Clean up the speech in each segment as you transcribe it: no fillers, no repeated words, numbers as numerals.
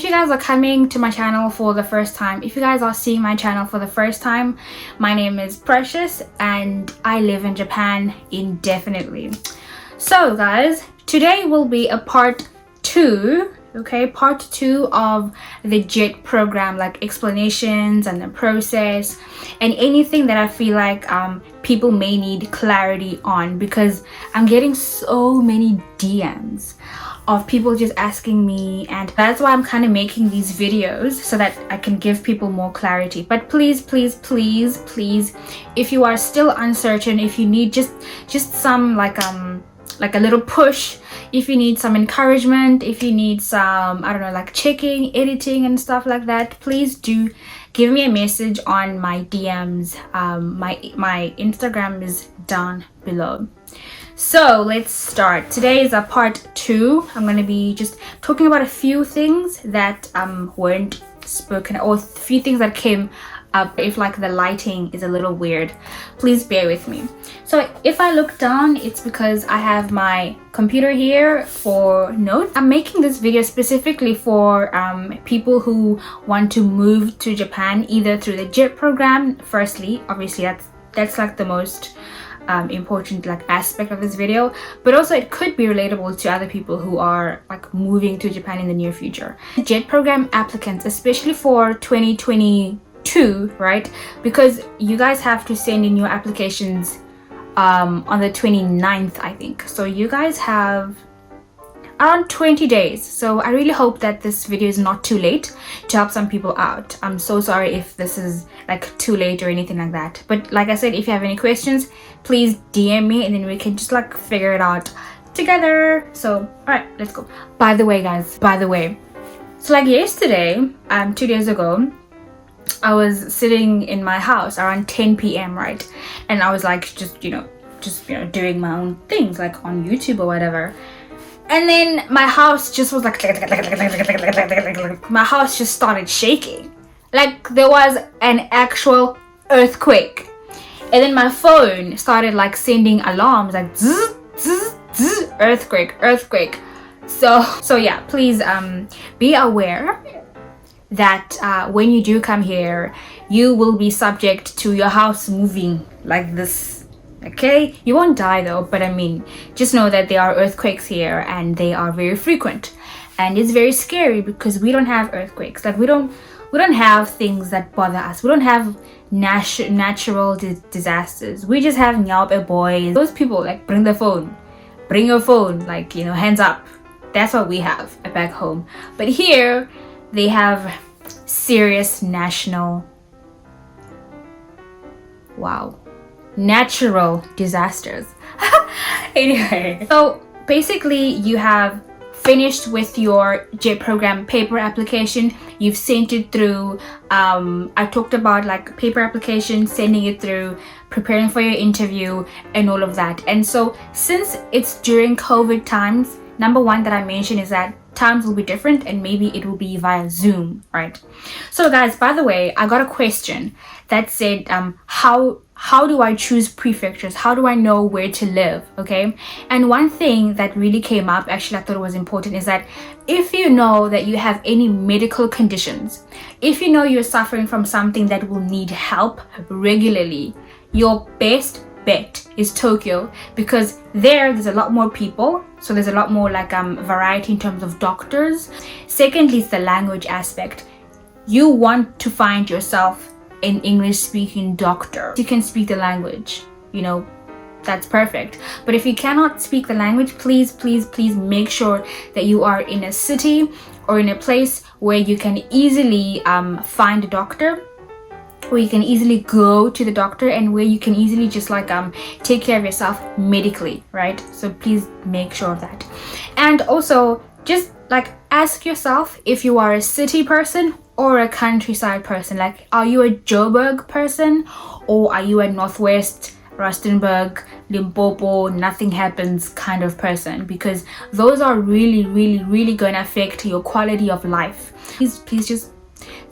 if you guys are coming to my channel for the first time, if you guys are seeing my channel for the first time, my name is Precious and I live in Japan indefinitely. So guys, today will be a part 2, okay, part 2 of the JET program, like explanations and the process and anything that I feel like people may need clarity on, because I'm getting so many DMs of people just asking me, and that's why I'm kind of making these videos so that I can give people more clarity. But please, if you are still uncertain, if you need just some like a little push, if you need some encouragement, if you need some, I don't know, like checking, editing and stuff like that, please do give me a message on my DMs. My Instagram is down below. So let's start. Today is a part 2. I'm going to be just talking about a few things that weren't spoken, or a few things that came up. If like the lighting is a little weird, please bear with me. So if I look down, it's because I have my computer here for notes. I'm making this video specifically for people who want to move to Japan either through the JET program. Firstly, obviously that's like the most important like aspect of this video, but also it could be relatable to other people who are like moving to Japan in the near future. JET program applicants, especially for 2022, right, because you guys have to send in your applications on the 29th, I think. So you guys have around 20 days. So I really hope that this video is not too late to help some people out. I'm so sorry if this is like too late or anything like that. But like I said, if you have any questions, please DM me and then we can just like figure it out together. So all right, let's go. By the way, guys, so like yesterday, 2 days ago, I was sitting in my house around 10 p.m. right, and I was like just doing my own things like on YouTube or whatever. And then my house just was like, my house just started shaking. Like there was an actual earthquake. And then my phone started like sending alarms like zzz, zzz, zzz, earthquake. So yeah, please be aware that when you do come here, you will be subject to your house moving like this. Okay, you won't die though, but I mean, just know that there are earthquakes here and they are very frequent, and it's very scary because we don't have earthquakes. Like we don't have things that bother us. We don't have natural disasters. We just have nyaope boys. Those people like bring your phone, like, you know, hands up. That's what we have back home. But here they have serious natural disasters. Anyway, so basically you have finished with your JET program paper application. You've sent it through. I talked about like paper application, sending it through, preparing for your interview and all of that. And so since it's during COVID times, number one that I mentioned is that times will be different and maybe it will be via Zoom, right? So guys, by the way, I got a question that said how do I choose prefectures? How do I know where to live? Okay, and one thing that really came up, actually I thought it was important, is that if you know that you have any medical conditions, if you know you're suffering from something that will need help regularly, your best bet is Tokyo, because there's a lot more people, so there's a lot more like variety in terms of doctors. Secondly, it's the language aspect. You want to find yourself an English speaking doctor. You can speak the language, you know, that's perfect. But if you cannot speak the language, please make sure that you are in a city or in a place where you can easily find a doctor, where you can easily go to the doctor, and where you can easily just like take care of yourself medically, right? So please make sure of that. And also just like ask yourself if you are a city person or a countryside person. Like, are you a Joburg person or are you a Northwest, Rustenburg, Limpopo, nothing happens kind of person? Because those are really going to affect your quality of life. Please just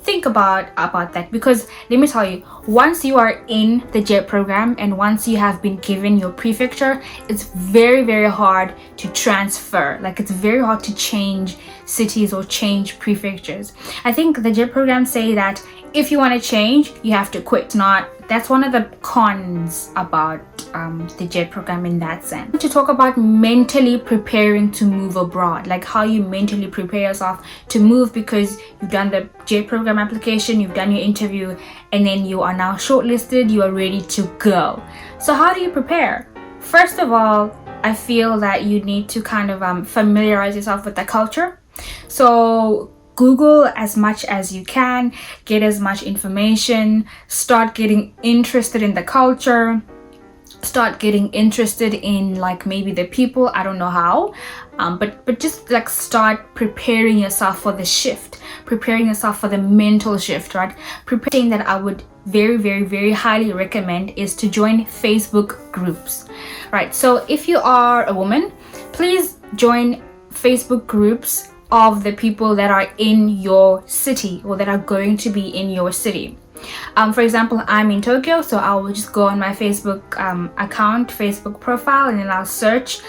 think about that, because let me tell you, once you are in the JET program and once you have been given your prefecture, it's very, very hard to transfer. Like, it's very hard to change cities or change prefectures. I think the JET program say that if you want to change, you have to quit. That's one of the cons about the JET program in that sense. To talk about mentally preparing to move abroad, like how you mentally prepare yourself to move, because you've done the JET program application, you've done your interview, and then you are now shortlisted, you are ready to go. So how do you prepare? First of all, I feel that you need to kind of familiarize yourself with the culture. So Google as much as you can, get as much information, start getting interested in the culture, start getting interested in like maybe the people. I don't know how, but just like start preparing yourself for the shift, preparing yourself for the mental shift, right? Preparing that I would very, very, very highly recommend is to join Facebook groups, right? So if you are a woman, please join Facebook groups of the people that are in your city or that are going to be in your city. For example, I'm in Tokyo, so I will just go on my Facebook account, Facebook profile, and then I'll search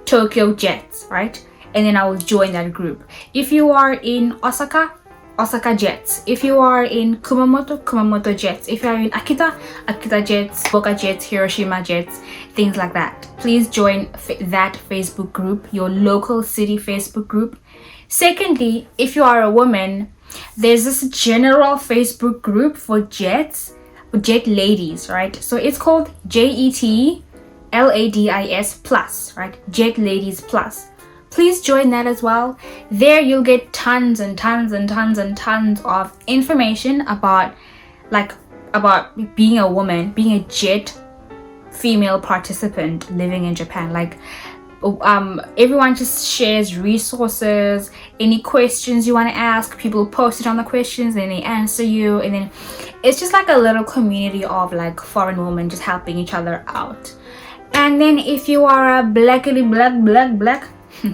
Tokyo Jets, right? And then I will join that group. If you are in Osaka, Osaka Jets. If you are in Kumamoto, Kumamoto Jets. If you are in Akita, Akita Jets, Boca Jets, Hiroshima Jets, things like that. Please join that Facebook group, your local city Facebook group. Secondly, if you are a woman, there's this general Facebook group for Jet ladies, right? So it's called JET LADIS plus, right? Jet Ladies Plus. Please join that as well. There you'll get tons and tons and tons and tons of information about being a woman, being a JET female participant living in Japan. Like everyone just shares resources, any questions you want to ask, people post it on the questions and they answer you, and then it's just like a little community of like foreign women just helping each other out. And then if you are a black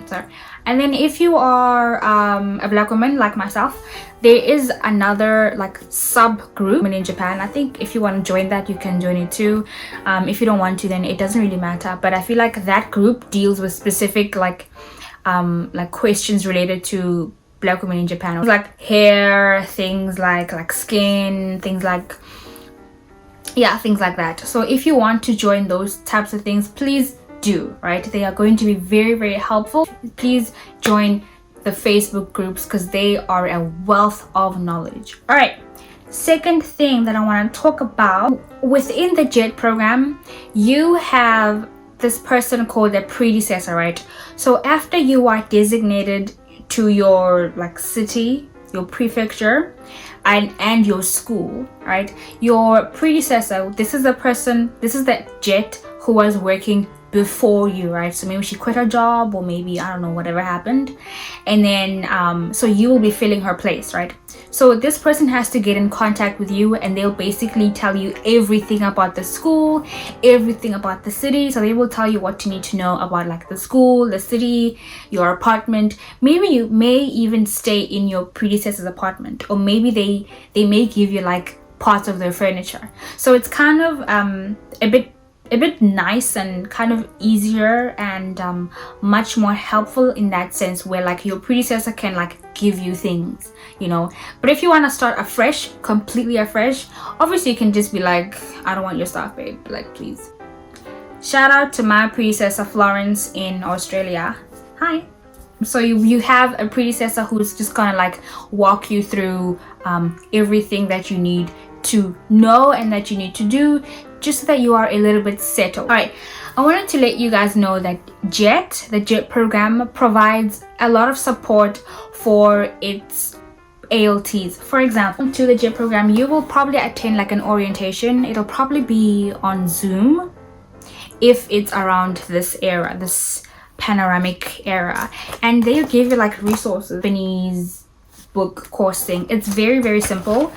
sorry, and then if you are a black woman like myself, there is another like subgroup in Japan. I think if you want to join that, you can join it too. If you don't want to, then it doesn't really matter, but I feel like that group deals with specific like questions related to black women in Japan, like hair, things like skin, things like that. So if you want to join those types of things, please do, right? They are going to be very, very helpful. Please join the Facebook groups because they are a wealth of knowledge. All right, second thing that I want to talk about, within the JET program, you have this person called a predecessor, right? So after you are designated to your like city, your prefecture, and your school, right? Your predecessor, this is the JET who was working before you, right? So maybe she quit her job, or maybe I don't know, whatever happened, and then so you will be filling her place, right? So this person has to get in contact with you, and they'll basically tell you everything about the school, everything about the city. So they will tell you what you need to know about like the school, the city, your apartment. Maybe you may even stay in your predecessor's apartment, or maybe they may give you like parts of their furniture. So it's kind of a bit nice and kind of easier and much more helpful in that sense, where like your predecessor can like give you things, you know. But if you want to start afresh, completely afresh, obviously you can just be like, I don't want your stuff, babe, like please. Shout out to my predecessor Florence in Australia. Hi. So you have a predecessor who's just gonna like walk you through everything that you need to know and that you need to do, just so that you are a little bit settled. All right, I wanted to let you guys know that the JET program provides a lot of support for its ALTs. For example, to the JET program, you will probably attend like an orientation. It'll probably be on Zoom if it's around this era, this panoramic era, and they'll give you like resources, Japanese book course thing. It's very, very simple.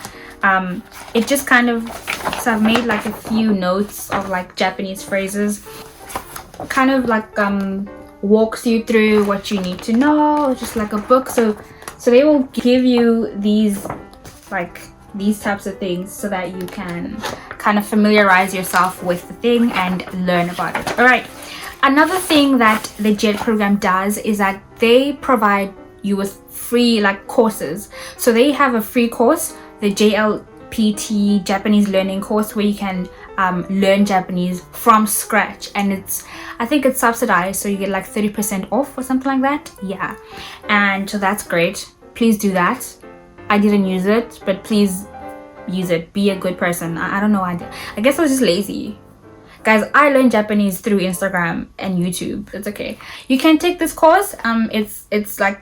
It just kind of, so I've made like a few notes of like Japanese phrases, kind of like walks you through what you need to know, just like a book. So So they will give you these types of things so that you can kind of familiarize yourself with the thing and learn about it. All right, another thing that the JET program does is that they provide you with free courses. So they have a free course, the JLPT Japanese learning course, where you can learn Japanese from scratch, and I think it's subsidized, so you get 30% off or something like that. Yeah, and so that's great. Please do that. I didn't use it, but please use it. Be a good person. I don't know. I guess I was just lazy. Guys, I learned Japanese through Instagram and YouTube. It's okay. You can take this course. It's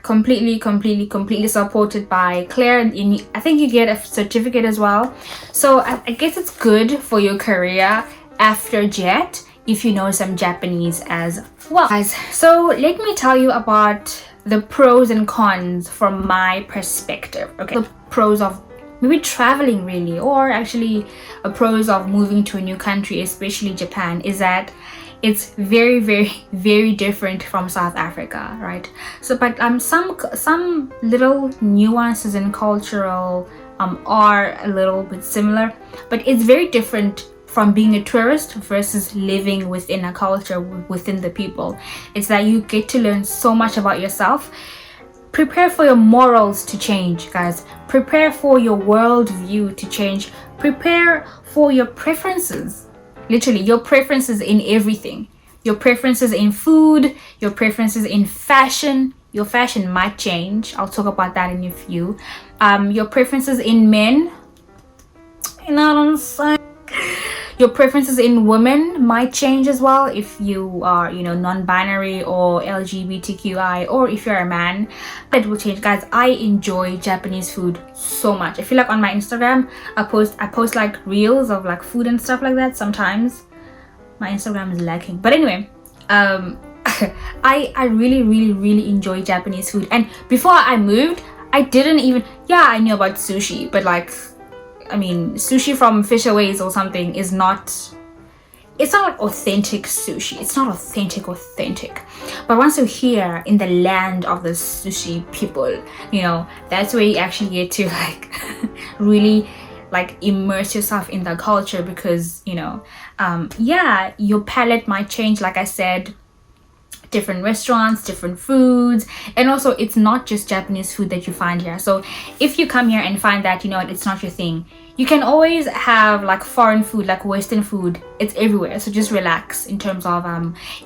completely supported by CLAIR, and I think you get a certificate as well. So I guess it's good for your career after JET if you know some Japanese as well. Guys, so let me tell you about the pros and cons from my perspective. Okay, the pros of maybe traveling, really, or actually a pros of moving to a new country, especially Japan, is that it's very different from South Africa, right? So but some little nuances in cultural are a little bit similar, but it's very different from being a tourist versus living within a culture, within the people. It's that you get to learn so much about yourself. Prepare for your morals to change, guys. Prepare for your worldview to change. Prepare for your preferences. Literally, your preferences in everything. Your preferences in food, your preferences in fashion. Your fashion might change. I'll talk about that in a few. Your preferences in men. You know what I'm saying? Your preferences in women might change as well if you are, non-binary or LGBTQI, or if you're a man. It will change, guys. I enjoy Japanese food so much. I feel like on my Instagram, I post reels of food and stuff like that. Sometimes my Instagram is lacking, but anyway, I really enjoy Japanese food. And before I moved, I didn't even, I knew about sushi, but sushi from Fisherways or something it's not authentic sushi. It's not authentic. But once you're here in the land of the sushi people, that's where you actually get to really immerse yourself in the culture, because your palate might change, like I said. Different restaurants, different foods, and also it's not just Japanese food that you find here. So if you come here and find that it's not your thing, you can always have foreign food, Western food. It's everywhere. So just relax in terms of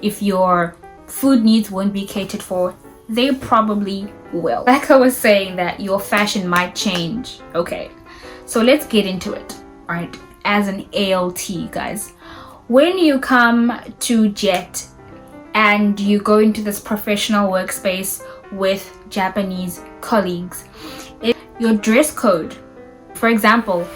if your food needs won't be catered for, they probably will. Like I was saying, that your fashion might change. Okay, so let's get into it. All right, as an ALT, guys, when you come to JET and you go into this professional workspace with Japanese colleagues, your dress code, for example,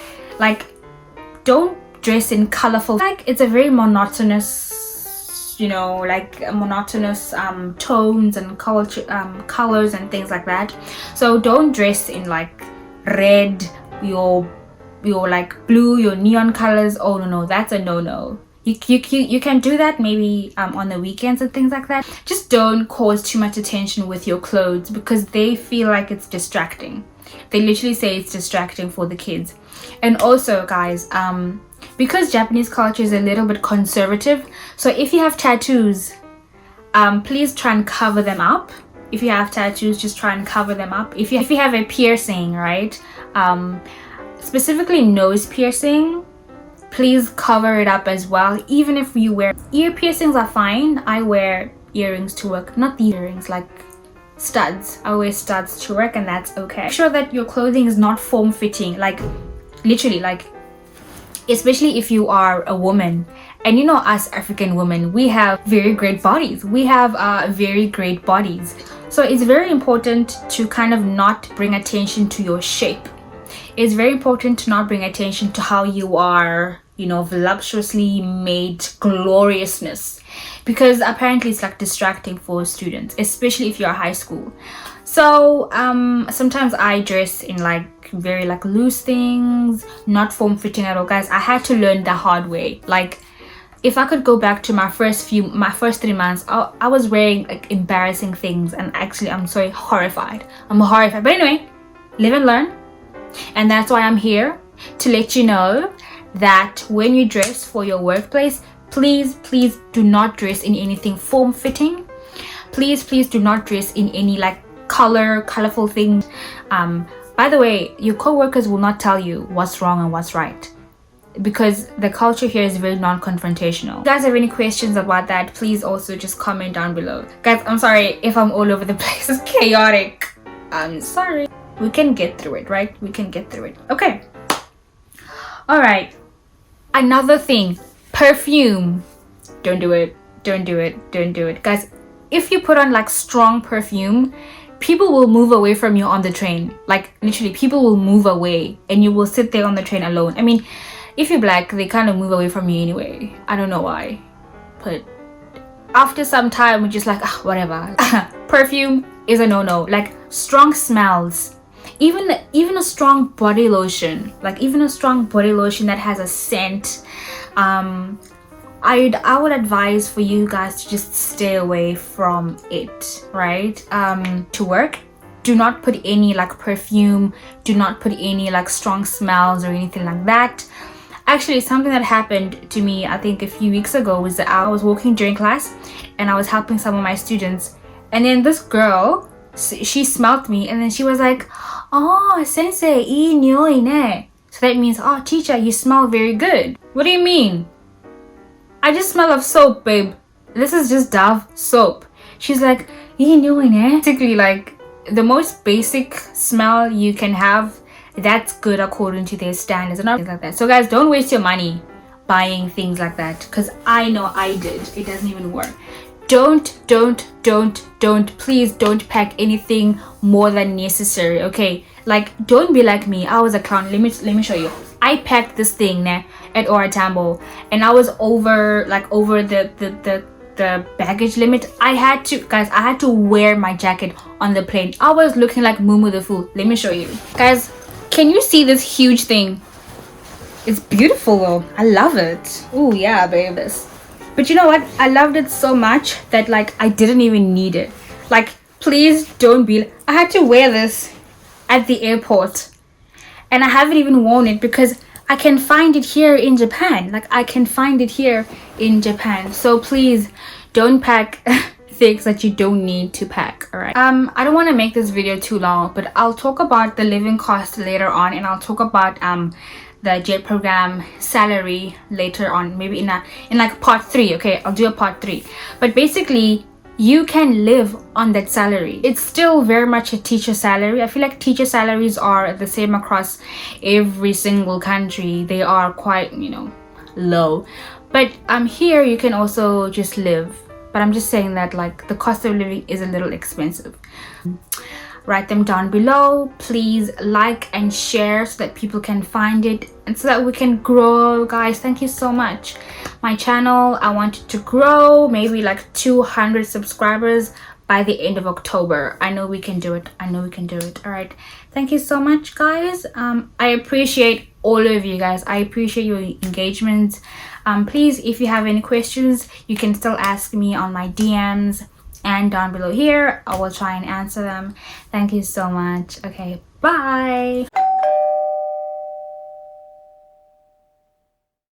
don't dress in colorful, it's a very monotonous, monotonous tones and culture, colors and things like that. So don't dress in red, your blue, your neon colors. Oh no, that's a no. You can do that maybe on the weekends and things like that. Just don't cause too much attention with your clothes, because they feel like it's distracting. They literally say it's distracting for the kids. And also, guys, because Japanese culture is a little bit conservative, so if you have tattoos, please try and cover them up. If you have tattoos, just try and cover them up. If you have a piercing, right, specifically nose piercing, please cover it up as well. Even if you wear ear piercings are fine. I wear earrings to work, not the earrings, studs. I wear studs to work, and that's okay. Make sure that your clothing is not form-fitting, literally, especially if you are a woman. And us African women, we have very great bodies. So it's very important to kind of not bring attention to your shape. It's very important to not bring attention to how you are, voluptuously made, gloriousness, because apparently it's distracting for students, especially if you're high school. So sometimes I dress in very loose things, not form-fitting at all. Guys, I had to learn the hard way. if I could go back to my first 3 months, I was wearing like embarrassing things, and actually I'm so horrified. I'm horrified. But anyway, live and learn. And that's why I'm here, to let you know that when you dress for your workplace, please do not dress in anything form-fitting. Please do not dress in any like colorful things. By the way, your co-workers will not tell you what's wrong and what's right, because the culture here is very non-confrontational. If you guys have any questions about that, please also just comment down below. Guys, I'm sorry if I'm all over the place. It's chaotic. I'm sorry. We can get through it, right? We can get through it. Okay. All right. Another thing, perfume. Don't do it. Don't do it. Don't do it. Guys, if you put on like strong perfume, people will move away from you on the train. Like literally, people will move away and you will sit there on the train alone. I mean, if you're black, they kind of move away from you anyway. I don't know why, but after some time, we're just like, whatever. Perfume is a no-no. Like strong smells, even a strong body lotion, like even a strong body lotion that has a scent. I would advise for you guys to just stay away from it, right? To work, do not put any like perfume, do not put any like strong smells or anything like that. Actually, something that happened to me, I think a few weeks ago, was that I was walking during class and I was helping some of my students, and then this girl, she smelled me, and then she was like, "Oh, sensei, ii nioi ne." So that means, "Oh, teacher, you smell very good." What do you mean? I just smell of soap, babe. This is just Dove soap. She's like, "Ii nioi ne." Basically, like the most basic smell you can have, that's good according to their standards and things like that. So guys, don't waste your money buying things like that, because I know I did. It doesn't even work. Please don't pack anything more than necessary, okay? Like, don't be like me. I was a clown. Let me show you. I packed this thing at Oratambo, and I was over the baggage limit. I had to wear my jacket on the plane. I was looking like Mumu the Fool. Let me show you. Guys, can you see this huge thing? It's beautiful though. I love it. Oh yeah, babe. But you know what? I loved it so much that like I didn't even need it. Like, please don't be... I had to wear this at the airport, and I haven't even worn it because I can find it here in Japan. Like, I can find it here in Japan. So please don't pack things that you don't need to pack. All right. I don't want to make this video too long, but I'll talk about the living cost later on, and I'll talk about the JET program salary later on, maybe in like part 3. Okay, I'll do a part 3. But basically, you can live on that salary. It's still very much a teacher salary. I feel like teacher salaries are the same across every single country. They are quite, low. But here you can also just live. But I'm just saying that like the cost of living is a little expensive. Write them down below. Please like and share so that people can find it and so that we can grow, guys. Thank you so much. My channel, I want it to grow maybe like 200 subscribers by the end of October. I know we can do it. I know we can do it. All right. Thank you so much, guys. I appreciate all of you guys. I appreciate your engagement. Please, if you have any questions, you can still ask me on my DMs and down below here. I will try and answer them. Thank you so much. Okay, bye.